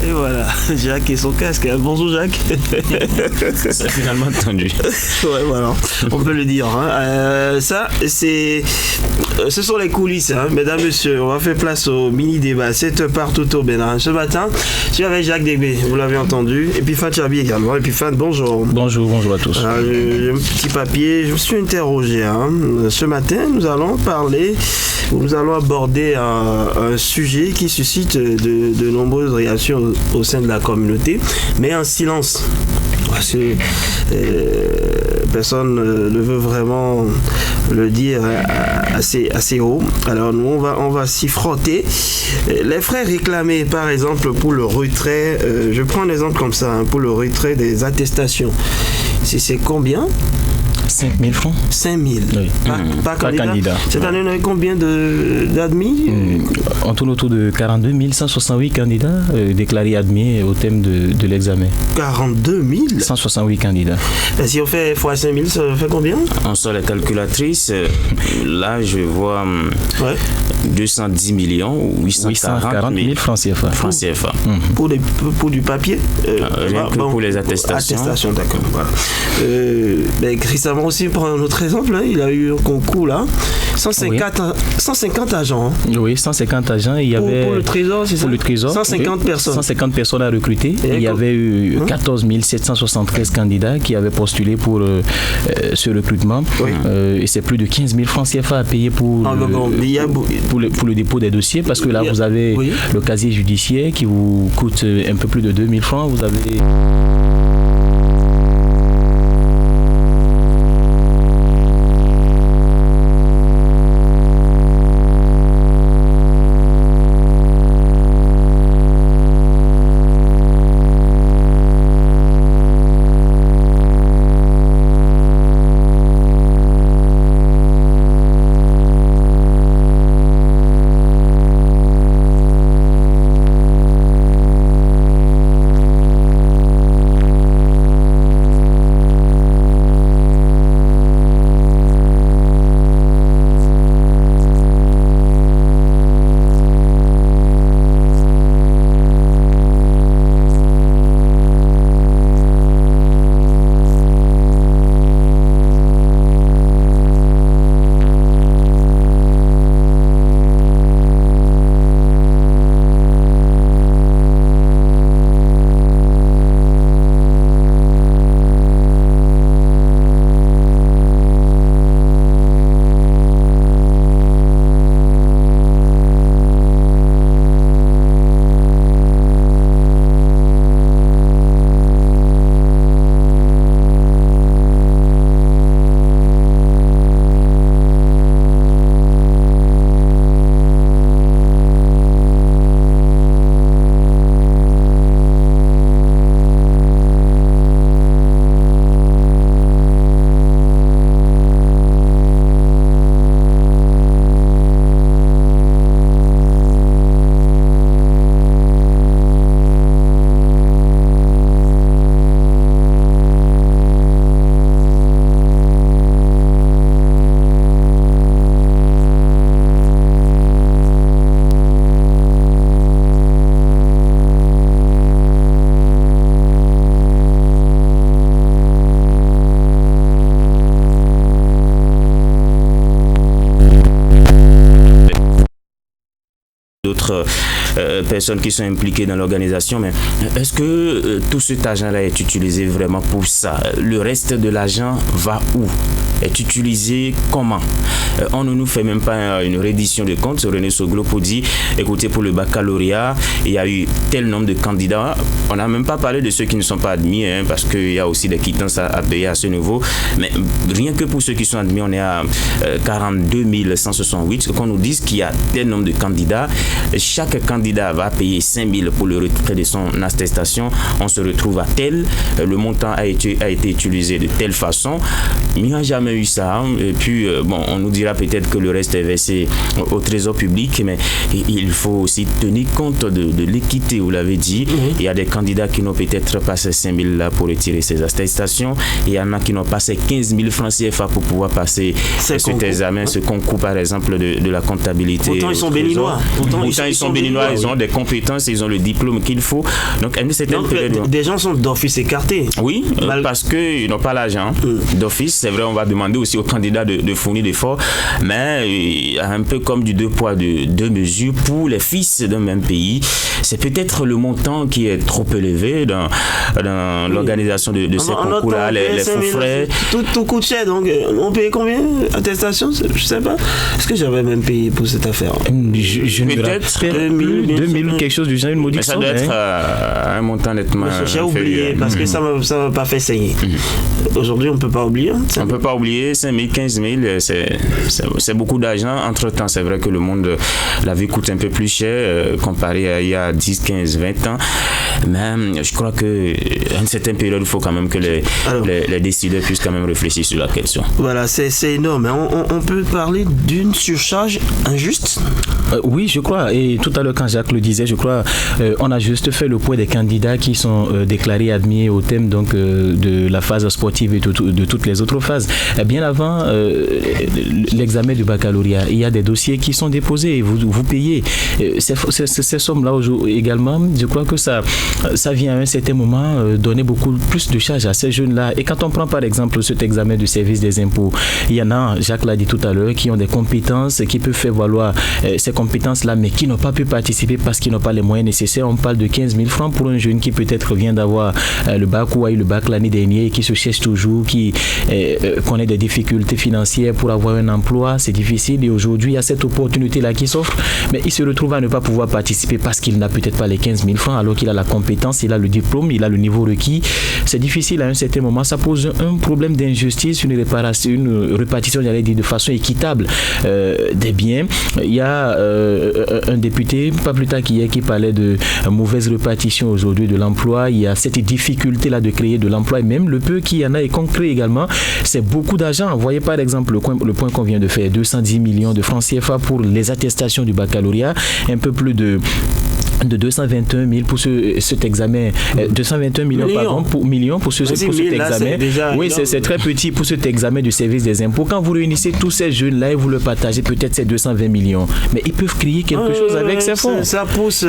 Et voilà, Jacques et son casque. Bonjour Jacques. C'est finalement entendu. Ouais, voilà, on peut le dire. Hein. Ça, ce sont les coulisses, hein. Mesdames, messieurs. On va faire place au mini-débat. Cette partout au Bénin. Ce matin, je suis avec Jacques Degbé, vous l'avez entendu. Et puis Fan Chabi également. Et puis Fan, bonjour. Bonjour à tous. J'ai un petit papier, je me suis interrogé. Hein. Ce matin, nous allons aborder un sujet qui suscite de nombreuses réactions au sein de la communauté, mais en silence. Parce que personne ne veut vraiment le dire assez haut. Alors nous, on va s'y frotter. Les frais réclamés, par exemple, pour le retrait, je prends un exemple comme ça, hein, pour le retrait des attestations. C'est combien ? 5 000 francs. 5 000. Oui. Par candidat. Cette année, on a eu combien d'admis On tourne autour de 42 168 candidats déclarés admis au thème de l'examen. 42 000 168 candidats. Et si on fait x 5 000, ça fait combien? On sort la calculatrice. Là, je vois 210 millions ou 840 000 francs CFA. Pour du papier rien que pour les attestations. Attestations, d'accord. Voilà. Récemment aussi, pour un autre exemple, hein, il a eu un concours là, 150 agents. Hein. Oui, 150 agents. Il y avait pour le Trésor, c'est ça? Pour le Trésor, 150 personnes. 150 personnes à recruter. Et il y avait eu 14 773 candidats qui avaient postulé pour ce recrutement. Oui. Et c'est plus de 15 000 francs CFA à payer pour le dépôt des dossiers, parce que là, vous avez le casier judiciaire qui vous coûte un peu plus de 2 000 francs. Vous avez... d'autres personnes qui sont impliquées dans l'organisation, mais est-ce que tout cet argent-là est utilisé vraiment pour ça? Le reste de l'argent va où? Est utilisé comment? On ne nous fait même pas une reddition de compte. René Soglopo dit, écoutez, pour le baccalauréat, il y a eu tel nombre de candidats. On n'a même pas parlé de ceux qui ne sont pas admis, hein, parce qu'il y a aussi des quittances à payer à ce niveau. Mais rien que pour ceux qui sont admis, on est à 42 168. Qu'on nous dise qu'il y a tel nombre de candidats, chaque candidat va payer 5 000 pour le retrait de son attestation. On se retrouve à tel, le montant a été utilisé de telle façon. Il n'y a jamais eu ça. Hein. Et puis, on nous dira peut-être que le reste est versé au trésor public, mais il faut aussi tenir compte de l'équité, vous l'avez dit. Il y a des candidats candidats qui n'ont peut-être pas ces 5 000 là pour retirer ces attestations. Et il y en a qui n'ont pas ces 15 000 francs CFA pour pouvoir passer cet examen, ce concours par exemple de la comptabilité. Pourtant ils sont béninois. Pourtant ils sont béninois, ils ont des compétences, ils ont le diplôme qu'il faut. Donc des gens sont d'office écartés. Oui, parce qu'ils n'ont pas l'argent d'office. C'est vrai, on va demander aussi aux candidats de fournir l'effort, mais un peu comme du 2 poids, 2 mesures pour les fils d'un même pays. C'est peut-être le montant qui est trop élevé dans l'organisation de ces concours-là, les faux frais. Tout coûte cher, donc on paye combien? Attestation? Je sais pas. Est-ce que j'avais même payé pour cette affaire? Je ne peut-être 2000 quelque chose du genre, une modique. Ça doit être un montant nettement. J'ai oublié parce que ça m'a pas fait saigner. Aujourd'hui, on ne peut pas oublier. On ne peut pas oublier, 5 000, 15 000, c'est beaucoup d'argent. Entre-temps, c'est vrai que le monde, la vie coûte un peu plus cher comparé à il y a 10, 15, 20 ans. Mais je crois qu'à une certaine période, il faut quand même que les décideurs puissent quand même réfléchir sur la question. Voilà, c'est énorme. On peut parler d'une surcharge injuste? Oui, je crois. Et tout à l'heure, quand Jacques le disait, je crois, on a juste fait le poids des candidats qui sont déclarés admis au thème donc, de la phase sportive et de toutes les autres phases. Bien avant l'examen du baccalauréat, il y a des dossiers qui sont déposés et vous payez. Ces sommes-là également, je crois que ça vient à un certain moment donner beaucoup plus de charges à ces jeunes-là. Et quand on prend par exemple cet examen du service des impôts, il y en a, Jacques l'a dit tout à l'heure, qui ont des compétences, qui peuvent faire valoir ces compétences-là, mais qui n'ont pas pu participer parce qu'ils n'ont pas les moyens nécessaires. On parle de 15 000 francs pour un jeune qui peut-être vient d'avoir le bac ou a eu le bac l'année dernière et qui se cherche toujours, qui connaît des difficultés financières pour avoir un emploi. C'est difficile et aujourd'hui, il y a cette opportunité-là qui s'offre, mais il se retrouve à ne pas pouvoir participer parce qu'il n'a peut-être pas les 15 000 francs alors qu'il a la compétence, il a le diplôme, il a le niveau requis. C'est difficile à un certain moment. Ça pose un problème d'injustice, une répartition, j'allais dire, de façon équitable des biens. Il y a un député, pas plus tard qu'hier, qui parlait de mauvaise répartition aujourd'hui de l'emploi. Il y a cette difficulté-là de créer de l'emploi et même le peu qu'il y en a et qu'on crée également, c'est beaucoup d'argent. Vous voyez par exemple le point qu'on vient de faire, 210 millions de francs CFA pour les attestations du baccalauréat, un peu plus de 221 000 pour cet examen, 221 millions pour cet examen. Oui, c'est très petit pour cet examen du service des impôts. Quand vous réunissez tous ces jeunes-là et vous le partagez, peut-être c'est 220 millions. Mais ils peuvent créer quelque chose avec ces fonds. Ça pousse.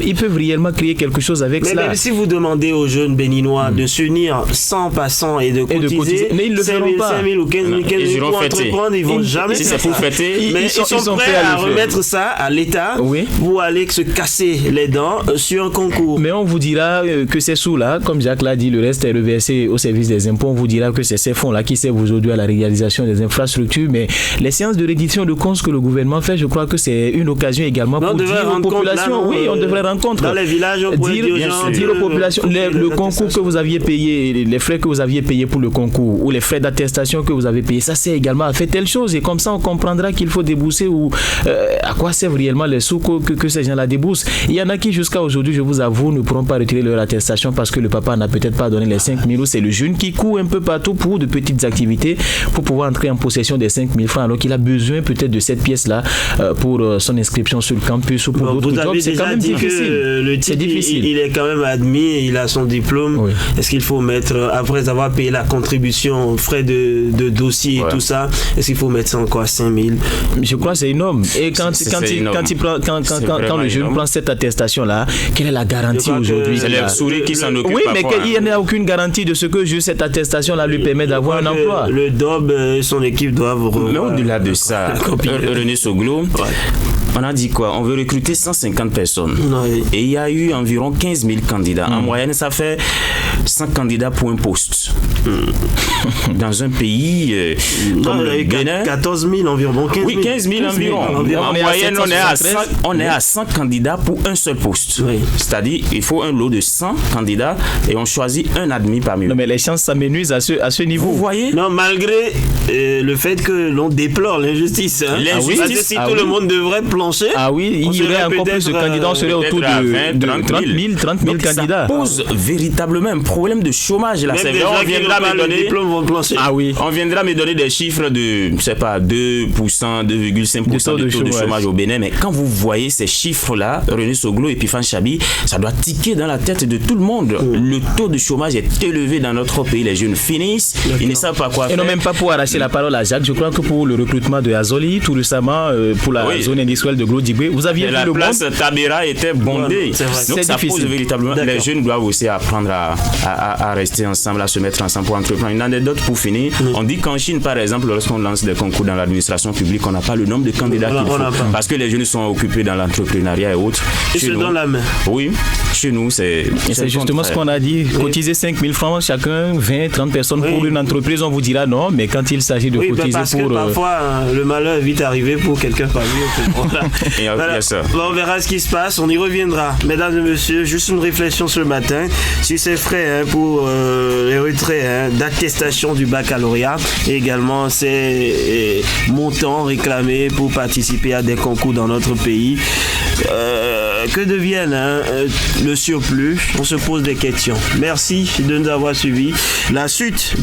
Ils peuvent réellement créer quelque chose avec cela. Mais si vous demandez aux jeunes béninois de s'unir sans passant et de cotiser, mais ils le feront pas. 5 000 ou 15 000 pour entreprendre, ils vont jamais faire ça. Mais ils sont prêts à remettre ça à l'État pour aller se casser les dents sur un concours. Mais on vous dira que ces sous-là, comme Jacques l'a dit, le reste est reversé au service des impôts. On vous dira que c'est ces fonds-là qui servent aujourd'hui à la réalisation des infrastructures. Mais les séances de reddition de comptes que le gouvernement fait, je crois que c'est une occasion également pour dire aux populations. Oui, on devrait rendre compte. Dans les villages, on pourrait dire aux populations le concours que vous aviez payé, les frais que vous aviez payés pour le concours ou les frais d'attestation que vous avez payés, ça sert également à faire telle chose. Et comme ça, on comprendra qu'il faut débourser ou à quoi servent réellement les sous que ces gens-là déboursent. Il y en a qui, jusqu'à aujourd'hui, je vous avoue, ne pourront pas retirer leur attestation parce que le papa n'a peut-être pas donné les 5 000 ou c'est le jeune qui court un peu partout pour de petites activités pour pouvoir entrer en possession des 5 000 francs alors qu'il a besoin peut-être de cette pièce-là pour son inscription sur le campus ou pour d'autres jobs. C'est quand même difficile. C'est difficile. Il est quand même admis, il a son diplôme. Oui. Est-ce qu'il faut mettre, après avoir payé la contribution, frais de dossier et tout ça, est-ce qu'il faut mettre ça encore à 5 000? Je crois que c'est énorme. Et quand le jeune prend cette attestation-là, quelle est la garantie aujourd'hui? C'est les souris qui s'en occupent. Oui, mais il n'y a aucune garantie de ce que juste cette attestation-là lui permet d'avoir un emploi. Le DOB et son équipe doivent... Mais au-delà de ça, René Soglo, on a dit quoi? On veut recruter 150 personnes. Oui. Et il y a eu environ 15 000 candidats. En moyenne, ça fait 100 candidats pour un poste. Dans un pays comme le Bénin... 14 000 environ. 15 000. Oui, 15 000 environ. En moyenne, on est à 100 candidats pour un seul poste. Oui. C'est-à-dire, il faut un lot de 100 candidats et on choisit un admis parmi eux. Non, mais les chances s'amenuisent à ce niveau. Vous voyez? Non, malgré le fait que l'on déplore l'injustice. Hein? L'injustice, parce que si tout le monde devrait plancher... Ah oui, il y aurait encore plus de candidats, on serait autour de 30 000 candidats. Ça pose véritablement un problème de chômage là. C'est vrai, on viendra me donner. Ah oui. On viendra me donner des chiffres de, je sais pas, 2%, 2,5% de taux de chômage au Bénin. Mais quand vous voyez ces chiffres-là, René Soglo et Pifan Chabi, ça doit tiquer dans la tête de tout le monde. Le taux de chômage est élevé dans notre pays. Les jeunes finissent, ils ne savent pas quoi faire. Et non, même pas pour arracher la parole à Jacques. Je crois que pour le recrutement de Azoli, tout récemment, pour la zone industrielle de Gros-Dibé, vous aviez vu la place Tabera était bondée. Donc ça pose véritablement. Les jeunes doivent aussi apprendre à rester ensemble, à se mettre ensemble pour entreprendre. Une anecdote pour finir. On dit qu'en Chine, par exemple, lorsqu'on lance des concours dans l'administration publique, on n'a pas le nombre de candidats qu'il faut. Parce que les jeunes sont occupés dans l'entrepreneuriat et autres. Et c'est dans la main. Oui, chez nous, c'est justement ce qu'on a dit. Cotiser 5 000 francs chacun, 20, 30 personnes pour une entreprise, on vous dira non, mais quand il s'agit de cotiser parce pour... que parfois, le malheur est vite arrivé pour quelqu'un parmi eux. Voilà. On verra ce qui se passe, on y reviendra. Mesdames et messieurs, juste une réflexion ce matin sur ces frais pour les retraits d'attestation du baccalauréat et également ces montants réclamés pour participer à des concours dans notre pays. Que devienne le surplus? On se pose des questions. Merci de nous avoir suivis. La suite